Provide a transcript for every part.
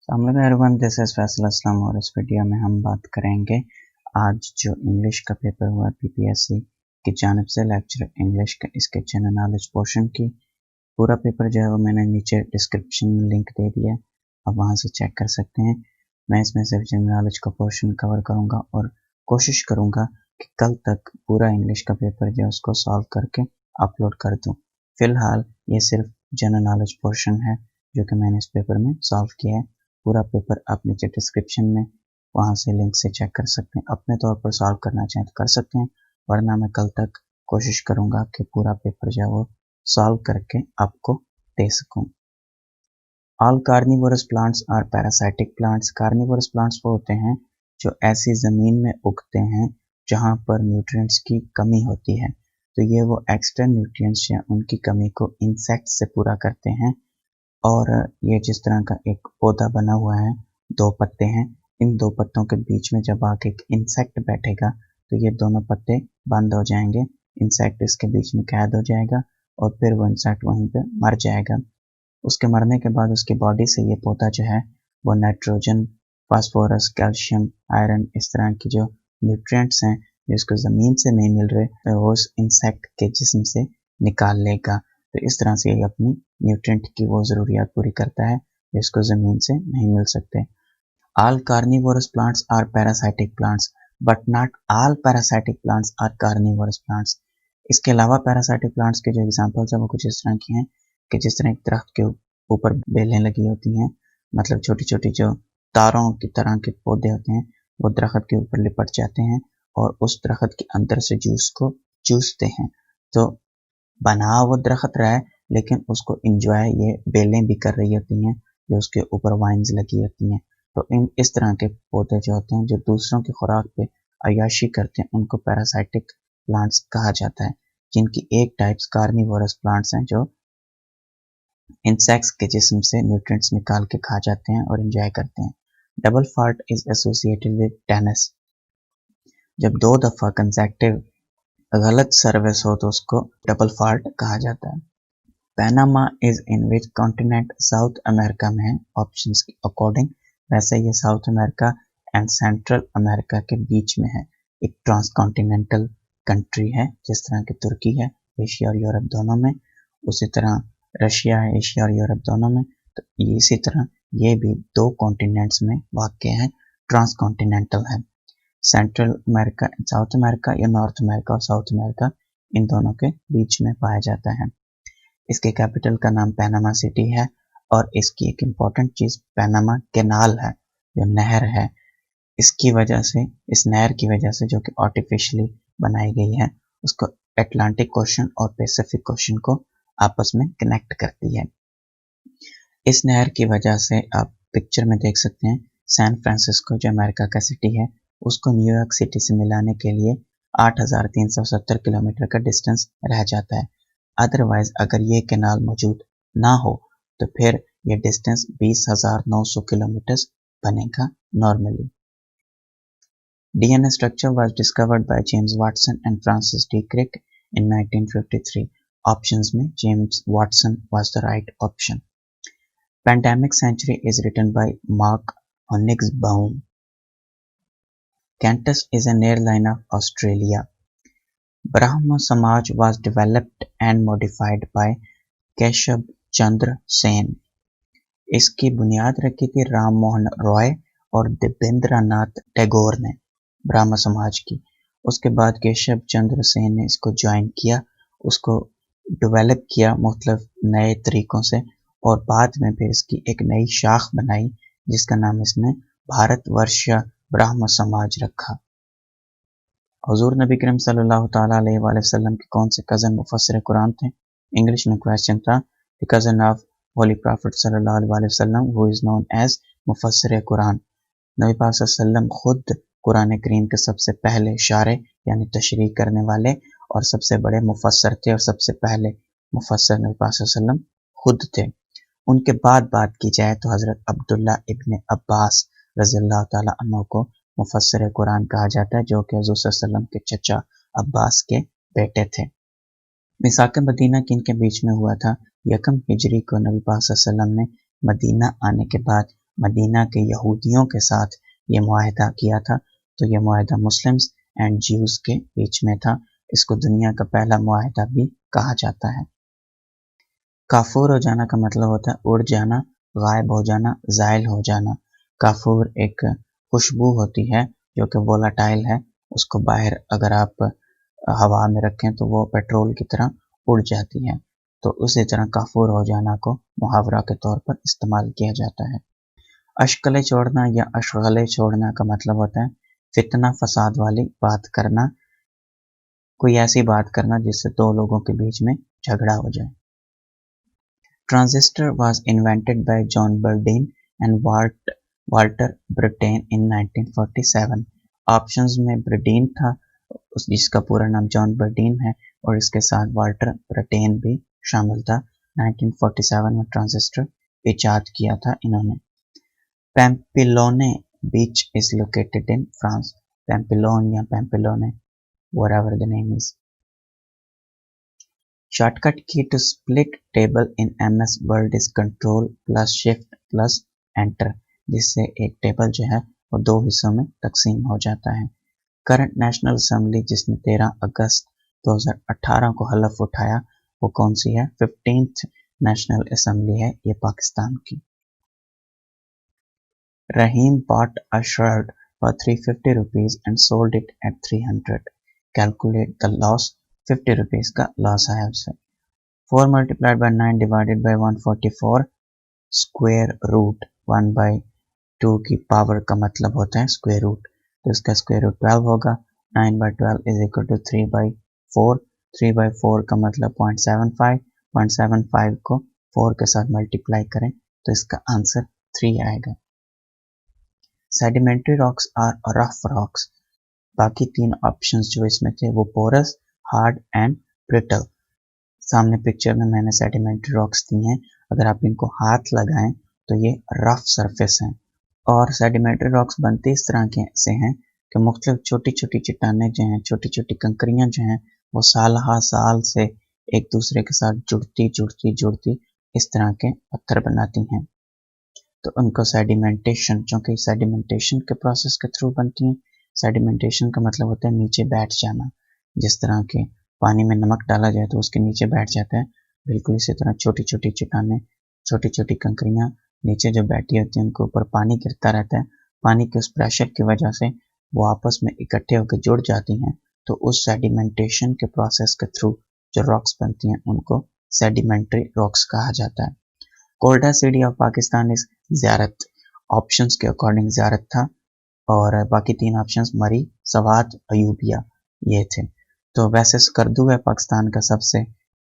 Everyone, this is Faisal Aslam और इस video में हम बात करेंगे आज जो इंग्लिश का पेपर हुआ पीपीएससी की जानिब से लेक्चर इंग्लिश का इसके जनरल नॉलेज पोर्शन की। पूरा पेपर जो है वो मैंने नीचे डिस्क्रिप्शन में लिंक दे दिया है, आप वहां से चेक कर सकते हैं। मैं इसमें सिर्फ जनरल नॉलेज का पोर्शन कवर करूंगा और कोशिश करूंगा कि कल तक पूरा इंग्लिश का पेपर जो है उसको सॉल्व करके अपलोड कर दूं। फिलहाल ये सिर्फ जनरल नॉलेज पोर्शन है जो कि मैंने इस पेपर में सॉल्व किया है। पूरा पेपर आप नीचे डिस्क्रिप्शन में वहां से लिंक से चेक कर सकते हैं। अपने तौर पर सॉल्व करना चाहें तो कर सकते हैं, वरना मैं कल तक कोशिश करूंगा कि पूरा पेपर जो है वो सॉल्व करके आपको दे सकूं। All carnivorous plants are parasitic plants. Carnivorous plants वो होते हैं जो ऐसी ज़मीन में उगते हैं जहां पर न्यूट्रिएंट्स की कमी होती है, तो ये वो एक्स्ट्रा न्यूट्रिएंट्स या उनकी कमी को इंसेक्ट से पूरा करते हैं। और ये जिस तरह का एक पौधा बना हुआ है, दो पत्ते हैं, इन दो पत्तों के बीच में जब आके एक इंसेक्ट बैठेगा तो ये दोनों पत्ते बंद हो जाएंगे, इंसेक्ट इसके बीच में कैद हो जाएगा और फिर वो इंसेक्ट वहीं पे मर जाएगा। उसके मरने के बाद उसकी बॉडी से ये पौधा जो है वो नाइट्रोजन, फास्फोरस, कैल्शियम, आयरन, इस तरह की जो न्यूट्रिएंट्स हैं जिसको ज़मीन से नहीं मिल रहे वो उस इंसेक्ट के जिस्म से निकाल लेगा। तो इस तरह से ये अपनी न्यूट्रिएंट की वो ज़रूरियात पूरी करता है जिसको ज़मीन से नहीं मिल सकते। All carnivorous plants are parasitic plants, but not all parasitic plants are carnivorous plants. इसके अलावा पैरासाइटिक प्लांट्स के जो एग्जांपल्स हैं वो कुछ इस तरह की हैं कि जिस तरह एक दरख्त के ऊपर बेलें लगी होती हैं, मतलब छोटी छोटी जो तारों की तरह के पौधे होते हैं वो दरख्त के ऊपर लिपट जाते हैं और उस दरख्त के अंदर से जूस को चूसते हैं। तो बना वो दरख्त रहा है लेकिन उसको इंजॉय ये बेलें भी कर रही होती हैं जो उसके ऊपर वाइन्स लगी होती हैं। तो इस तरह के पौधे जो होते हैं जो दूसरों की खुराक पे अय्याशी करते हैं उनको पैरासाइटिक प्लांट्स कहा जाता है, जिनकी एक टाइप्स कार्निवोरस प्लांट्स हैं जो इंसेक्ट्स के जिस्म से न्यूट्रिएंट्स निकाल के खा जाते हैं और एंजॉय करते हैं। Double fault is associated with tennis. जब दो दफा कंसेक्टिव गलत सर्विस हो तो उसको डबल फॉल्ट कहा जाता है। Panama is in which continent? South America में है ऑप्शंस के अकॉर्डिंग। वैसे ये south America and central America के बीच में है, एक ट्रांसकॉन्टिनेंटल कंट्री है, जिस तरह की तुर्की है एशिया और यूरोप दोनों में, उसी तरह रशिया है एशिया और यूरोप दोनों में। तो इसी तरह ये भी दो कॉन्टिनेंट्स में वाक़ है, ट्रांसकॉन्टिनेंटल है। सेंट्रल अमेरिका, साउथ अमेरिका या नॉर्थ अमेरिका और साउथ अमेरिका इन दोनों के बीच में पाया जाता है। इसके कैपिटल का नाम पैनामा सिटी है और इसकी एक इम्पॉर्टेंट चीज़ पैनामा कैनाल है, जो नहर है। इसकी वजह से, इस नहर की वजह से जो कि आर्टिफिशियली बनाई गई है, उसको अटलांटिक ओशन और पैसिफिक ओशन को आपस में कनेक्ट करती है। इस नहर की वजह से आप पिक्चर में देख सकते हैं सैन फ्रांसिस्को जो अमेरिका का सिटी है उसको न्यूयॉर्क सिटी से मिलाने के लिए 8,370 किलोमीटर का डिस्टेंस रह जाता है। अदरवाइज अगर ये कैनाल मौजूद ना हो तो फिर ये डिस्टेंस 20,900 किलोमीटर बनेगा normally. DNA structure was discovered by James Watson and Francis D. Crick in 1953. Options में James Watson was the right option. Pandemic Century is written by Mark Honigsbaum. Qantas is an airline of Australia. Brahmo Samaj was developed and modified by Keshab Chandra Sen. इसकी बुनियाद रखी थी राम मोहन रॉय और दिपेंद्रनाथ टैगोर ने, ब्राह्म समाज की। उसके बाद केशव चंद्र सेन ने इसको ज्वाइन किया, उसको डेवलप किया मुख्तलिफ नए तरीकों से और बाद में फिर इसकी एक नई शाख बनाई जिसका नाम इसने भारतवर्ष ब्राह्म समाज रखा। हुजूर नबी करीम सल्लल्लाहु ताला अलैहि वसल्लम के कौन से कज़न मुफस्सिर कुरान थे? इंग्लिश में क्वेश्चन था, the cousin of holy prophet सल्लल्लाहु अलैहि वसल्लम हु इज नोन एज मुफस्सिर कुरान। नबी पाक सल्लल्लाहु अलैहि वसल्लम खुद कुरान करीम के सबसे पहले शारे यानी तशरीह करने वाले और सबसे बड़े मुफस्सर थे और सबसे पहले मुफस्सर नबी पाक सल्लल्लाहु अलैहि वसल्लम खुद थे। उनके बाद बात की जाए तो हज़रत अब्दुल्ला इब्न अब्बास रज़ियल्लाहु ताला अन्हु को मुफस्सिर कुरान कहा जाता है, जो कि हुज़ूर सल्लल्लाहु अलैहि वसल्लम के चचा अब्बास के बेटे थे। मिसाक मदीना किन के बीच में हुआ था? यकम हिजरी को नबी पाक सल्लल्लाहु अलैहि वसल्लम ने मदीना आने के बाद मदीना के यहूदियों के साथ ये मुआहदा किया था, तो ये मुआहदा मुस्लिम्स एंड ज्यूज के बीच में था। इसको दुनिया का पहला मुआहदा भी कहा जाता है। काफूर हो जाना का मतलब होता है उड़ जाना, गायब हो जाना, ज़ाइल हो जाना। काफूर एक खुशबू होती है जो कि वोलाटाइल है, उसको बाहर अगर आप हवा में रखें तो वो पेट्रोल की तरह उड़ जाती है। तो उसी तरह काफूर हो जाना को मुहावरा के तौर पर इस्तेमाल किया जाता है। अशकले छोड़ना या अशगले छोड़ना का मतलब होता है फितना फसाद वाली बात करना, कोई ऐसी बात करना जिससे दो लोगों के बीच में झगड़ा हो जाए। Transistor was invented by John Bardeen and Walter Brattain in 1947। Options में ब्रडीन था, जिसका पूरा नाम जॉन बर्डीन है, और इसके साथ वाल्टर ब्रटेन भी शामिल था। 1947 में ट्रांजिस्टर इजाद किया था इन्होंने। पैम्पिलोने बीच इज लोकेटेड इन फ्रांस। पैम्पिलोन या पैम्पिलोने, whatever the name is। Shortcut key to split table in MS Word is Control plus Shift plus Enter, जिससे एक टेबल जो है वो दो हिस्सों में तकसीम हो जाता है। करंट नेशनल असेंबली जिसने 13 अगस्त 2018 को हलफ उठाया वो कौन सी है? 15th नेशनल असेंबली है ये पाकिस्तान की। Rahim bought a shirt for 350 rupees and sold it at 300। Calculate the loss। 50 rupees का लॉस है उससे। 4 multiplied by 9 divided by 144 square root 1 by 2 की पावर का मतलब होता है स्क्वायर रूट, तो इसका स्क्वायर रूट 12 होगा। 9 by 12 is equal to 3 by 4। 3 by 4 का मतलब 0.75। 0.75 को 4 के साथ मल्टीप्लाई करें तो इसका आंसर 3 आएगा। Sedimentary rocks are rough rocks. बाकी तीन ऑप्शंस जो इसमें थे वो पोरस, हार्ड एंड ब्रिटल। सामने पिक्चर में मैंने सेडिमेंट्री रॉक्स दी हैं, अगर आप इनको हाथ लगाएं तो ये रफ सरफेस हैं। और सेडिमेंट्री रॉक्स बनते इस तरह के से हैं कि मुख्तलिफ छोटी छोटी चट्टानें जो हैं, छोटी छोटी कंकरियां जो हैं, वो साल हा साल से एक दूसरे के साथ जुड़ती जुड़ती जुड़ती इस तरह के पत्थर बनाती हैं। तो उनको सेडिमेंटेशन, चूँकि सेडिमेंटेशन के प्रोसेस के थ्रू बनती हैं। सेडिमेंटेशन का मतलब होता है नीचे बैठ जाना, जिस तरह के पानी में नमक डाला जाए तो उसके नीचे बैठ जाता है, बिल्कुल इसी तरह छोटी छोटी चट्टानें, छोटी छोटी कंकरियां नीचे जो बैठी होती हैं उनके ऊपर पानी गिरता रहता है। पानी के उस प्रेशर की वजह से वो आपस में इकट्ठे होकर जुड़ जाती हैं, तो उस सेडिमेंटेशन के प्रोसेस के थ्रू जो रॉक्स बनती हैं उनको सेडिमेंट्री रॉक्स कहा जाता है। Coldest city of Pakistan is ज़ियारत। ऑप्शंस के अकॉर्डिंग ज़ियारत था, और बाकी तीन ऑप्शंस मरी, सवात, अयूबिया ये थे। तो वैसे स्कर्दू है पाकिस्तान का सबसे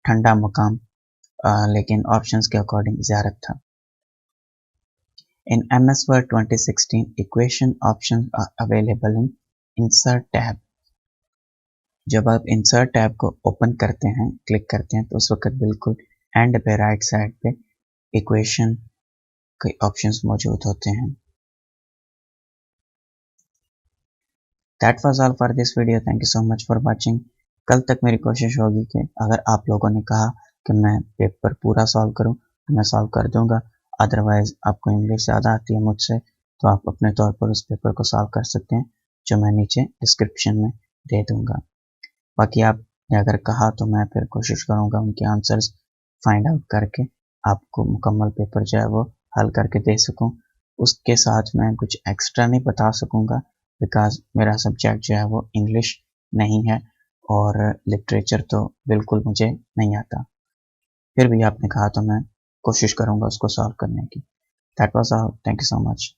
ठंडा मकाम, लेकिन ऑप्शंस के अकॉर्डिंग ज़ियारत था। In MS Word 2016 equation option are available in insert tab. जब आप इंसर्ट टैब को ओपन करते हैं, क्लिक करते हैं, तो उस वक्त बिल्कुल एंड पे राइट साइड पे इक्वेशन के ऑप्शंस मौजूद होते हैं। That was all for this video। Thank you so much for watching। कल तक मेरी कोशिश होगी कि अगर आप लोगों ने कहा कि मैं पेपर पूरा सॉल्व करूं तो मैं सॉल्व कर दूंगा। अदरवाइज आपको इंग्लिश ज़्यादा आती है मुझसे तो आप अपने तौर पर उस पेपर को सॉल्व कर सकते हैं, जो मैं नीचे डिस्क्रिप्शन में दे दूंगा। बाकी आपने अगर कहा तो मैं फिर कोशिश करूंगा उनके आंसर्स फाइंड आउट करके आपको मुकम्मल पेपर जो है वो हल करके दे सकूं। उसके साथ मैं कुछ एक्स्ट्रा नहीं बता सकूंगा, बिकॉज मेरा सब्जेक्ट जो है वो इंग्लिश नहीं है और लिटरेचर तो बिल्कुल मुझे नहीं आता। फिर भी आपने कहा तो मैं कोशिश करूंगा उसको सॉल्व करने की। That was all. Thank you so much.